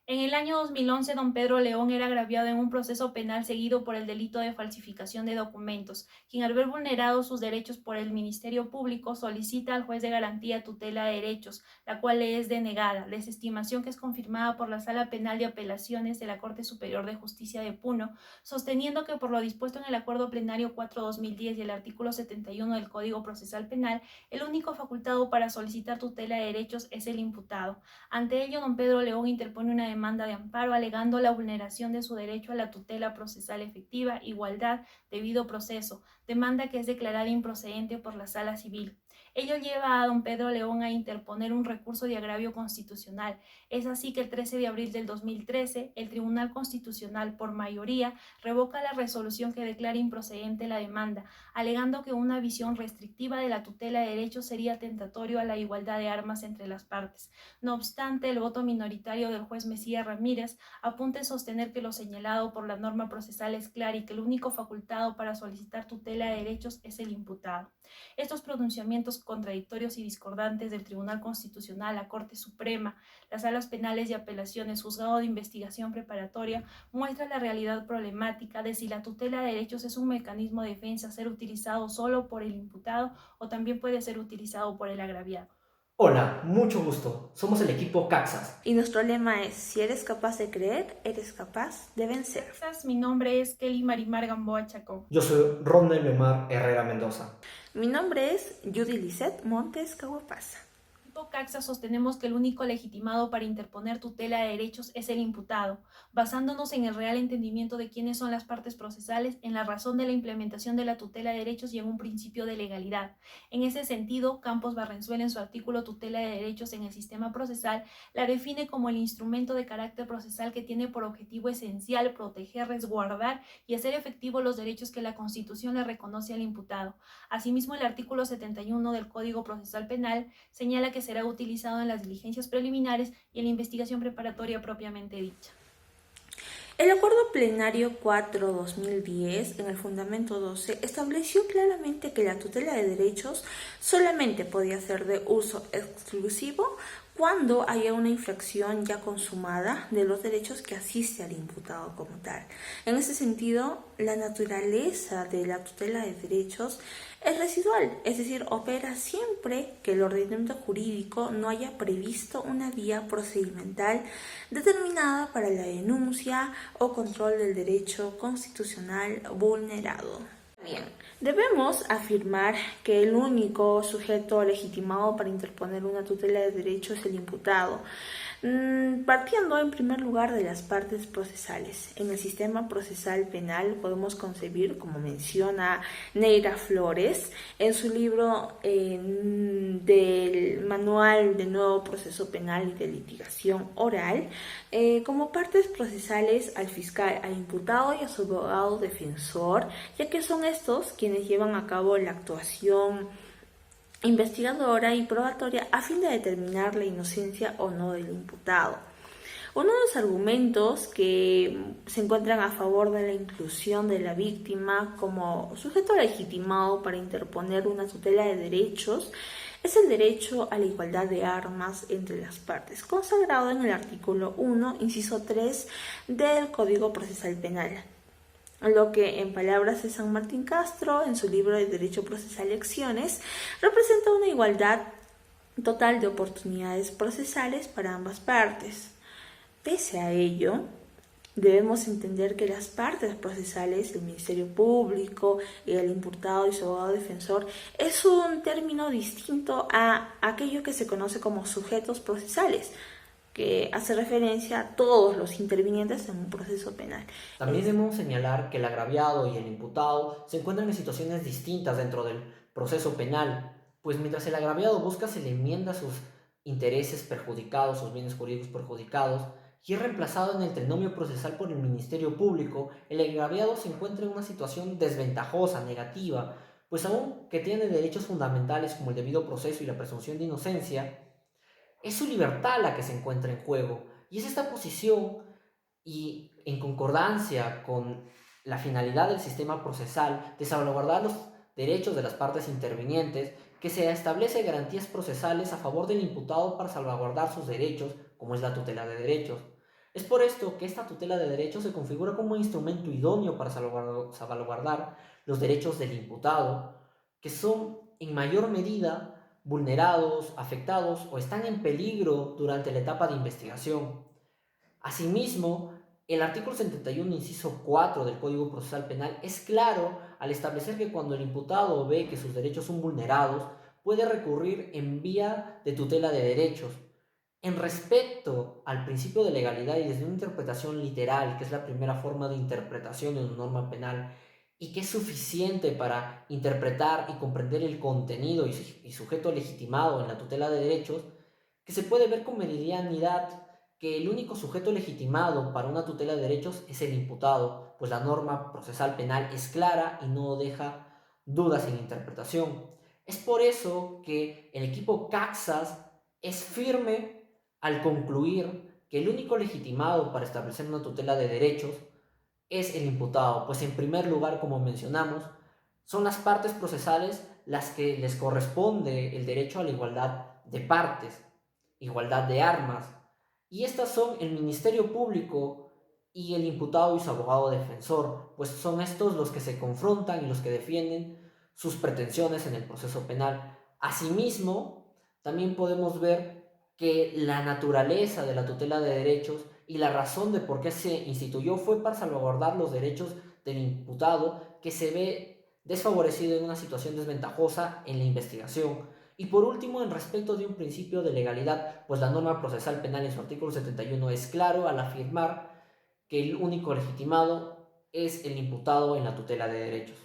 En el año 2011, don Pedro León era agraviado en un proceso penal seguido por el delito de falsificación de documentos, quien al ver vulnerados sus derechos por el Ministerio Público solicita al juez de garantía tutela de derechos, la cual le es denegada, desestimación que es confirmada por la Sala Penal de Apelaciones de la Corte Superior de Justicia de Puno, sosteniendo que por lo dispuesto en el Acuerdo Plenario 4/2010 y el artículo 71 del Código Procesal Penal, el único facultado para solicitar tutela de derechos es el imputado. Ante ello, don Pedro León interpone una demanda de amparo alegando la vulneración de su derecho a la tutela procesal efectiva, igualdad, debido proceso, demanda que es declarada improcedente por la Sala Civil. Ello lleva a don Pedro León a interponer un recurso de agravio constitucional. Es así que el 13 de abril del 2013, el Tribunal Constitucional, por mayoría, revoca la resolución que declara improcedente la demanda, alegando que una visión restrictiva de la tutela de derechos sería tentatorio a la igualdad de armas entre las partes. No obstante, el voto minoritario del juez Mesías Ramírez apunta a sostener que lo señalado por la norma procesal es claro y que el único facultado para solicitar tutela de derechos es el imputado. Estos pronunciamientos contradictorios y discordantes del Tribunal Constitucional, la Corte Suprema, las salas penales y apelaciones, juzgado de investigación preparatoria, muestran la realidad problemática de si la tutela de derechos es un mecanismo de defensa a ser utilizado solo por el imputado o también puede ser utilizado por el agraviado. Hola, mucho gusto. Somos el equipo Caxas. Y nuestro lema es, si eres capaz de creer, eres capaz de vencer. Texas, mi nombre es Kelly Marimar Gamboa Chacón. Yo soy Ronald Memar Herrera Mendoza. Mi nombre es Judy Lisette Montes Caguapasa. Caxa sostenemos que el único legitimado para interponer tutela de derechos es el imputado, basándonos en el real entendimiento de quiénes son las partes procesales, en la razón de la implementación de la tutela de derechos y en un principio de legalidad. En ese sentido, Campos Barrenzuela, en su artículo Tutela de derechos en el sistema procesal, la define como el instrumento de carácter procesal que tiene por objetivo esencial proteger, resguardar y hacer efectivos los derechos que la Constitución le reconoce al imputado. Asimismo, el artículo 71 del Código Procesal Penal señala que será utilizado en las diligencias preliminares y en la investigación preparatoria propiamente dicha. El Acuerdo Plenario 4/2010, en el Fundamento 12, estableció claramente que la tutela de derechos solamente podía ser de uso exclusivo cuando haya una infracción ya consumada de los derechos que asiste al imputado como tal. En ese sentido, la naturaleza de la tutela de derechos es residual, es decir, opera siempre que el ordenamiento jurídico no haya previsto una vía procedimental determinada para la denuncia o control del derecho constitucional vulnerado. Bien, debemos afirmar que el único sujeto legitimado para interponer una tutela de derecho es el imputado, partiendo en primer lugar de las partes procesales. En el sistema procesal penal podemos concebir, como menciona Neira Flores, en su libro del Manual de Nuevo Proceso Penal y de Litigación Oral, como partes procesales al fiscal, al imputado y a su abogado defensor, ya que son estos quienes llevan a cabo la actuación investigadora y probatoria a fin de determinar la inocencia o no del imputado. Uno de los argumentos que se encuentran a favor de la inclusión de la víctima como sujeto legitimado para interponer una tutela de derechos es el derecho a la igualdad de armas entre las partes, consagrado en el artículo 1, inciso 3 del Código Procesal Penal. Lo que, en palabras de San Martín Castro, en su libro de Derecho Procesal Lecciones, representa una igualdad total de oportunidades procesales para ambas partes. Pese a ello, debemos entender que las partes procesales, el Ministerio Público, el imputado y su abogado defensor, es un término distinto a aquello que se conoce como sujetos procesales, que hace referencia a todos los intervinientes en un proceso penal. También debemos señalar que el agraviado y el imputado se encuentran en situaciones distintas dentro del proceso penal, pues mientras el agraviado busca se le enmienda sus intereses perjudicados, sus bienes jurídicos perjudicados, y es reemplazado en el trinomio procesal por el Ministerio Público, el agraviado se encuentra en una situación desventajosa, negativa, pues aunque tiene derechos fundamentales como el debido proceso y la presunción de inocencia, es su libertad la que se encuentra en juego. Y es esta posición y en concordancia con la finalidad del sistema procesal de salvaguardar los derechos de las partes intervinientes, que se establece garantías procesales a favor del imputado para salvaguardar sus derechos, como es la tutela de derechos. Es por esto que esta tutela de derechos se configura como un instrumento idóneo para salvaguardar los derechos del imputado, que son en mayor medida vulnerados, afectados o están en peligro durante la etapa de investigación. Asimismo, el artículo 71, inciso 4 del Código Procesal Penal es claro al establecer que cuando el imputado ve que sus derechos son vulnerados, puede recurrir en vía de tutela de derechos. En respecto al principio de legalidad y desde una interpretación literal, que es la primera forma de interpretación de una norma penal y que es suficiente para interpretar y comprender el contenido y sujeto legitimado en la tutela de derechos, que se puede ver con meridianidad que el único sujeto legitimado para una tutela de derechos es el imputado, pues la norma procesal penal es clara y no deja dudas en interpretación. Es por eso que el equipo Caxas es firme al concluir que el único legitimado para establecer una tutela de derechos es el imputado, pues en primer lugar, como mencionamos, son las partes procesales las que les corresponde el derecho a la igualdad de partes, igualdad de armas, y estas son el Ministerio Público y el imputado y su abogado defensor, pues son estos los que se confrontan y los que defienden sus pretensiones en el proceso penal. Asimismo, también podemos ver que la naturaleza de la tutela de derechos y la razón de por qué se instituyó fue para salvaguardar los derechos del imputado que se ve desfavorecido en una situación desventajosa en la investigación. Y por último, en respecto de un principio de legalidad, pues la norma procesal penal en su artículo 71 es claro al afirmar que el único legitimado es el imputado en la tutela de derechos.